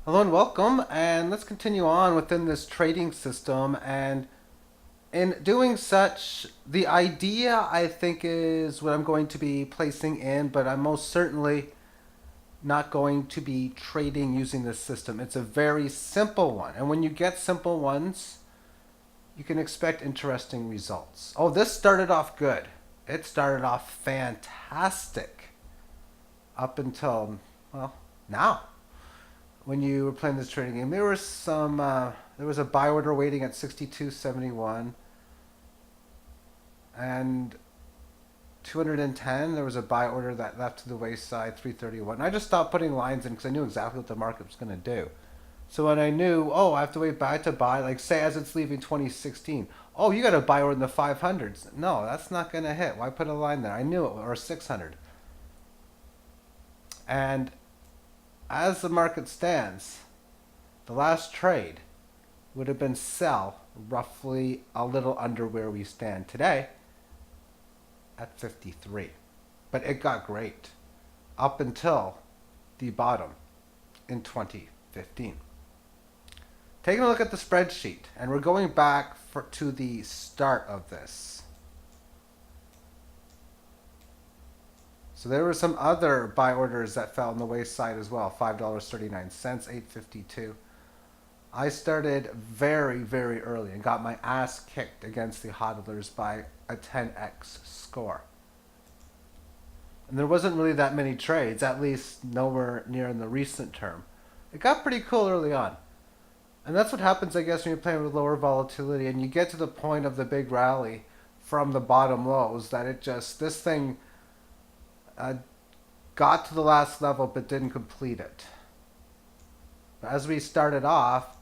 Hello and welcome, and let's continue on within this trading system. And in doing such, the idea I think is what I'm going to be placing in, but I'm most certainly not going to be trading using this system. It's a very simple one, and when you get simple ones, you can expect interesting results. Oh, this started off good. It started off fantastic up until, well, now when you were playing this trading game. There was a buy order waiting at 62.71 and 210. There was a buy order that left to the wayside 331. And I just stopped putting lines in because I knew exactly what the market was going to do. So when I knew, oh, I have to wait back to buy, like say as it's leaving 2016, oh, you got a buy order in the 500s. No, that's not going to hit. Why put a line there? I knew it, or 600. And as the market stands, the last trade would have been sell roughly a little under where we stand today at 53. But it got great up until the bottom in 2015. Taking a look at the spreadsheet, and we're going back to the start of this. So there were some other buy orders that fell on the wayside as well. $5.39, 852. I started very, very early and got my ass kicked against the hodlers by a 10x score. And there wasn't really that many trades, at least nowhere near in the recent term. It got pretty cool early on. And that's what happens, I guess, when you're playing with lower volatility and you get to the point of the big rally from the bottom lows that this thing got to the last level but didn't complete it. But as we started off,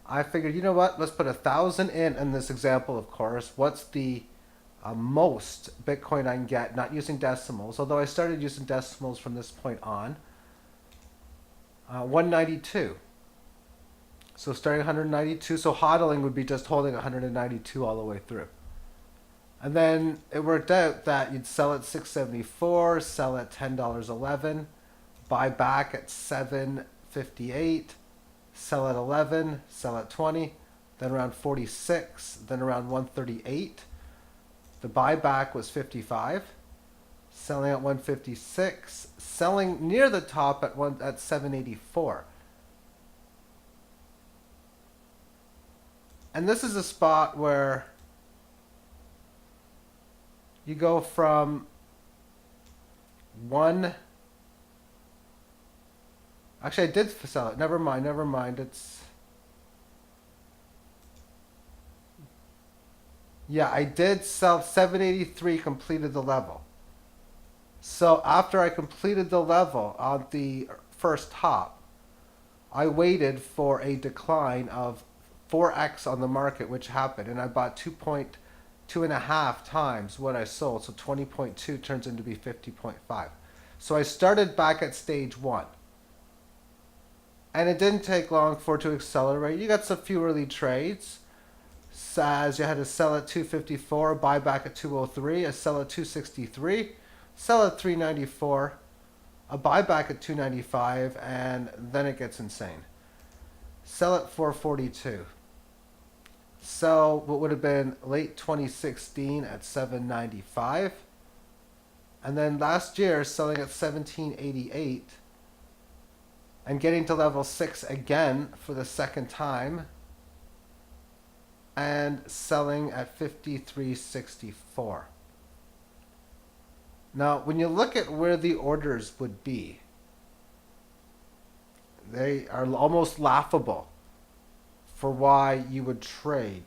I figured, you know what, let's put 1,000 in this example, of course. What's the most Bitcoin I can get, not using decimals, although I started using decimals from this point on. 192. So starting 192, so hodling would be just holding 192 all the way through. And then it worked out that you'd sell at 674, sell at $10.11, buy back at 758, sell at 11, sell at 20, then around 46, then around 138. The buyback was 55, selling at 156, selling near the top at 784. And this is a spot where you go from one. Actually, I did sell it. Never mind. Yeah, I did sell 783, completed the level. So after I completed the level on the first top, I waited for a decline of 4x on the market, which happened, and I bought 2.5 times what I sold. So 20.2 turns into be 50.5. So I started back at stage one. And it didn't take long for it to accelerate. You got some few early trades. As you had to sell at 254, buy back at 203, a sell at 263, sell at 394, a buyback at 295, and then it gets insane. Sell at 442. Sell what would have been late 2016 at 795. And then last year selling at 1788 and getting to level 6 again for the second time and selling at 53.64. Now, when you look at where the orders would be, they are almost laughable for why you would trade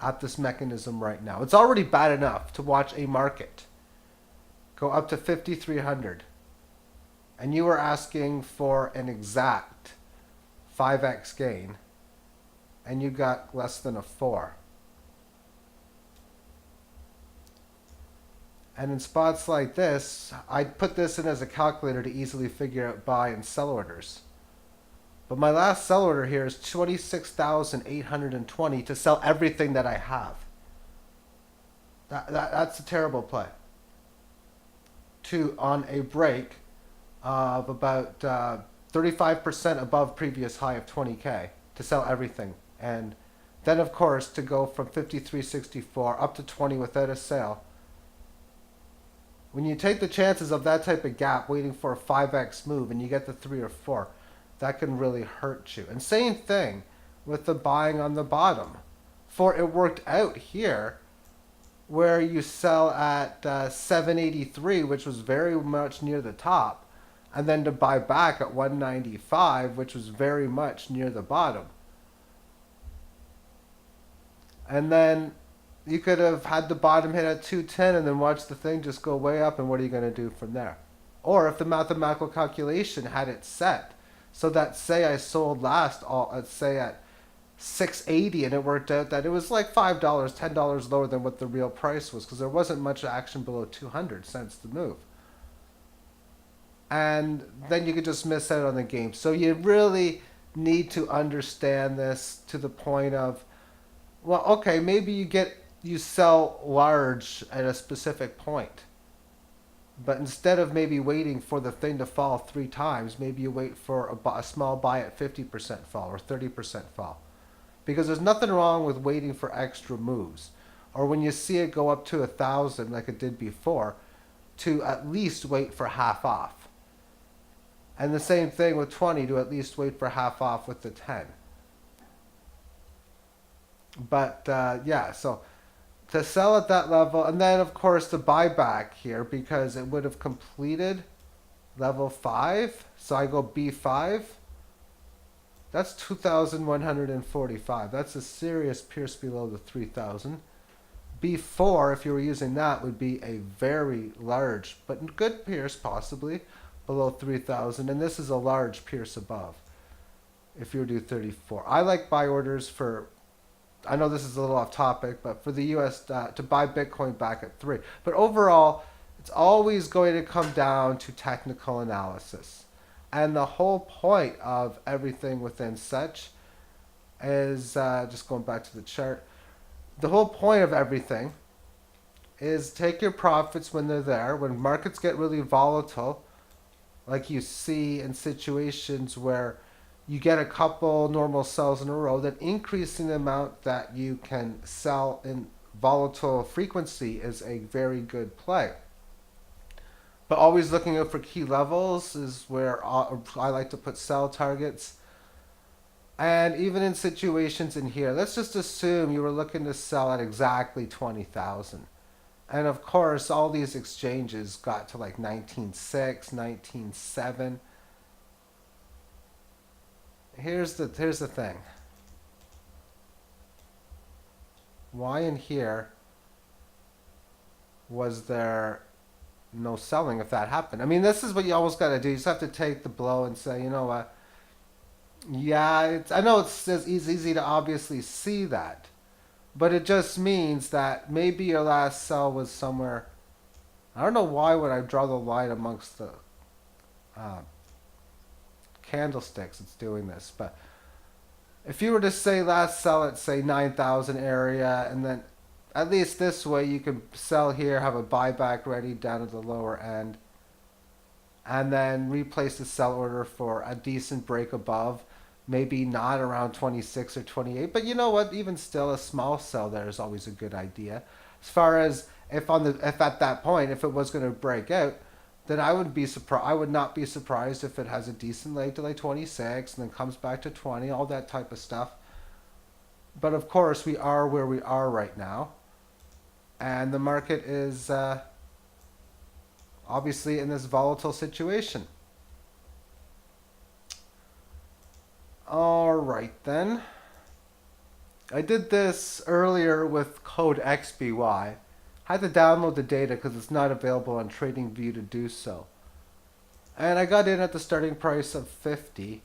at this mechanism right now. It's already bad enough to watch a market go up to 5,300 and you were asking for an exact 5x gain and you got less than a 4. And in spots like this, I'd put this in as a calculator to easily figure out buy and sell orders. But my last sell order here is 26,820 to sell everything that I have. That's a terrible play. On a break of about 35% above previous high of 20K to sell everything. And then, of course, to go from 53.64 up to 20 without a sale. When you take the chances of that type of gap waiting for a 5x move and you get the 3 or 4, that can really hurt you. And same thing with the buying on the bottom. For it worked out here where you sell at 783, which was very much near the top, and then to buy back at 195, which was very much near the bottom. And then you could have had the bottom hit at 210 and then watch the thing just go way up, and what are you going to do from there? Or if the mathematical calculation had it set so that, say I sold last, say at 680, and it worked out that it was like $5, $10 lower than what the real price was, because there wasn't much action below 200 cents to move. And then you could just miss out on the game. So you really need to understand this to the point of, well, okay, maybe you sell large at a specific point. But instead of maybe waiting for the thing to fall 3 times, maybe you wait for a small buy at 50% fall or 30% fall. Because there's nothing wrong with waiting for extra moves. Or when you see it go up to 1,000 like it did before, to at least wait for half off. And the same thing with 20, to at least wait for half off with the 10. But yeah, so to sell at that level, and then of course the buyback here, because it would have completed level 5. So I go B5. That's 2,145. That's a serious pierce below the 3,000. B4, if you were using that, would be a very large, but good pierce possibly, below 3,000. And this is a large pierce above, if you were to do 34. I like buy orders for, I know this is a little off topic, but for the US, to buy Bitcoin back at 3. But overall, it's always going to come down to technical analysis. And the whole point of everything within such is, just going back to the chart, the whole point of everything is take your profits when they're there. When markets get really volatile, like you see in situations where you get a couple normal sells in a row, then increasing the amount that you can sell in volatile frequency is a very good play. But always looking out for key levels is where I like to put sell targets. And even in situations in here, let's just assume you were looking to sell at exactly 20,000. And of course, all these exchanges got to like 19.6, 19.7. Here's the thing. Why in here was there no selling if that happened? I mean, this is what you always got to do. You just have to take the blow and say, you know what? Yeah, I know it's easy to obviously see that, but it just means that maybe your last sell was somewhere. I don't know why would I draw the line amongst the candlesticks. It's doing this, but if you were to say last sell at say 9,000 area, and then at least this way you can sell here, have a buyback ready down at the lower end, and then replace the sell order for a decent break above, maybe not around 26 or 28, but you know what, even still a small sell there is always a good idea. As far as if at that point, if it was going to break out, then I would not be surprised if it has a decent leg to like 26 and then comes back to 20, all that type of stuff. But of course, we are where we are right now. And the market is obviously in this volatile situation. All right, then. I did this earlier with code XBY. I had to download the data because it's not available on TradingView to do so. And I got in at the starting price of 50,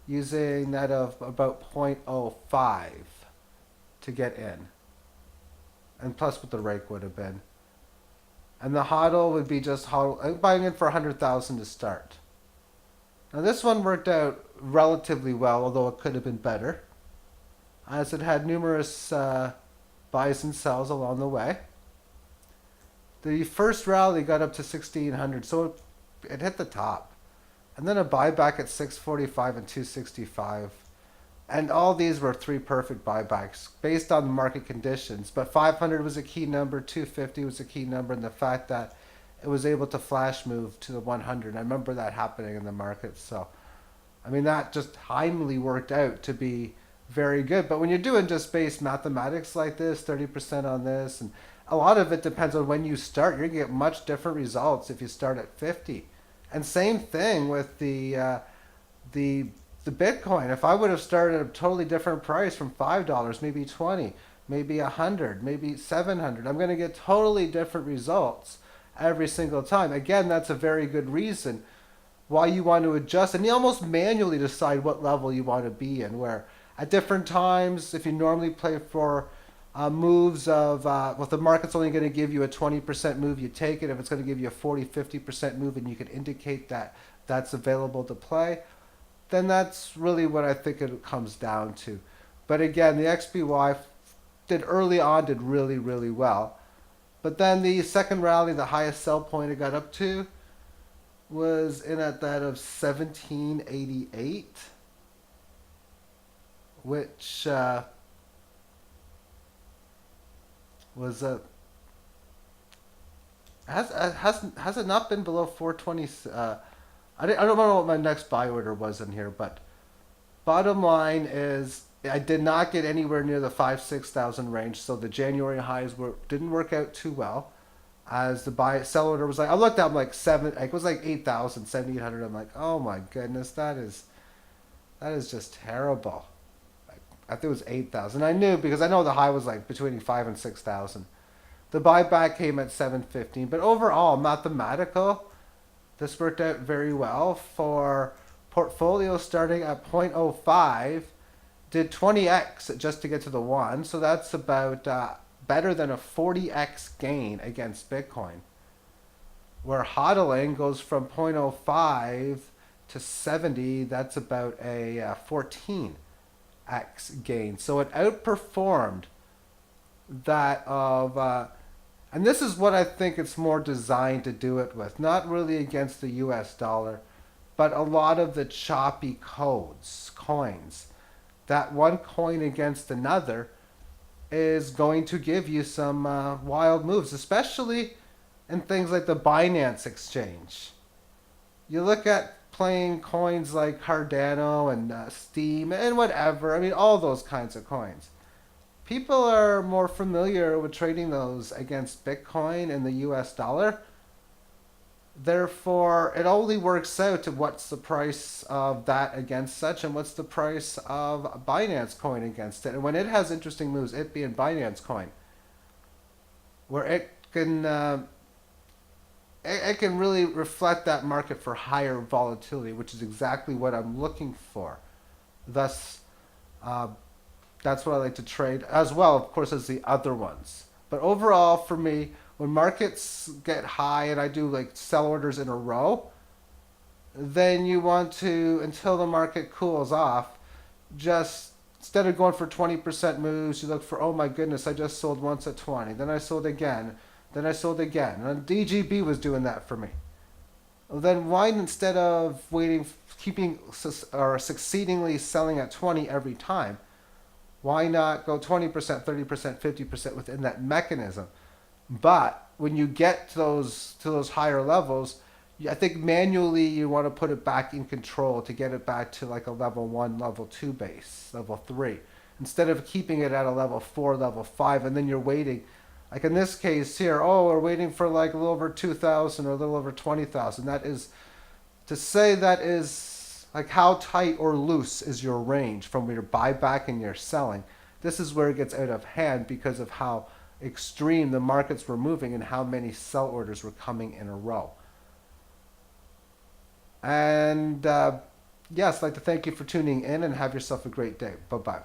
using that of about 0.05 to get in. And plus what the rake would have been. And the hodl would be just buying in for 100,000 to start. Now this one worked out relatively well, although it could have been better, as it had numerous buys and sells along the way. The first rally got up to 1,600, so it hit the top. and then a buyback at 645 and 265. And all these were three perfect buybacks based on the market conditions. But 500 was a key number, 250 was a key number, and the fact that it was able to flash move to the 100. I remember that happening in the market. So, I mean, that just timely worked out to be very good. But when you're doing just base mathematics like this, 30% on this, and a lot of it depends on when you start. You're going to get much different results if you start at 50. And same thing with the the Bitcoin. If I would have started at a totally different price from $5, maybe 20, maybe 100, maybe 700, I'm going to get totally different results every single time. Again, that's a very good reason why you want to adjust, and you almost manually decide what level you want to be in. Where at different times, if you normally play for moves of, well, if the market's only going to give you a 20% move, you take it. If it's going to give you a 40, 50% move, and you can indicate that that's available to play, then that's really what I think it comes down to. But again, the XBY did early on, did really, really well. But then the second rally, the highest sell point it got up to was in at that of 1788, which was a has it not been below 420? I don't know what my next buy order was in here, but bottom line is I did not get anywhere near the 5,000-6,000 range, so the January highs didn't work out too well. As the sell order was like, I looked at like it was like 8,000, 7,800. I'm like, oh my goodness, that is just terrible. I think it was 8,000. I knew because I know the high was like between 5 and 6,000. The buyback came at 715, but overall mathematical. This worked out very well for portfolio starting at 0.05, did 20x just to get to the 1, so that's about better than a 40x gain against Bitcoin. Where hodling goes from 0.05 to 70, that's about a 14x gain. So it outperformed that of... and this is what I think it's more designed to do it with. Not really against the US dollar, but a lot of the choppy coins. That one coin against another is going to give you some wild moves, especially in things like the Binance exchange. You look at playing coins like Cardano and Steam and whatever. I mean, all those kinds of coins. People are more familiar with trading those against Bitcoin and the US dollar. Therefore, it only works out to what's the price of that against such and what's the price of Binance coin against it. And when it has interesting moves, it being Binance coin, where it can really reflect that market for higher volatility, which is exactly what I'm looking for. Thus, that's what I like to trade as well, of course, as the other ones. But overall, for me, when markets get high and I do like sell orders in a row, then you want to, until the market cools off, just instead of going for 20% moves, you look for, oh my goodness, I just sold once at 20, then I sold again, then I sold again. And DGB was doing that for me. Well, then why, instead of waiting, keeping or succeedingly selling at 20 every time, why not go 20%, 30%, 50% within that mechanism? But when you get to those higher levels, I think manually you want to put it back in control to get it back to like a level 1, level 2 base, level 3. Instead of keeping it at a level 4, level 5, and then you're waiting. Like in this case here, oh, we're waiting for like a little over 2,000 or a little over 20,000. That is, to say that is like how tight or loose is your range from your buyback and your selling. This is where it gets out of hand because of how extreme the markets were moving and how many sell orders were coming in a row. And yes, I'd like to thank you for tuning in and have yourself a great day. Bye-bye.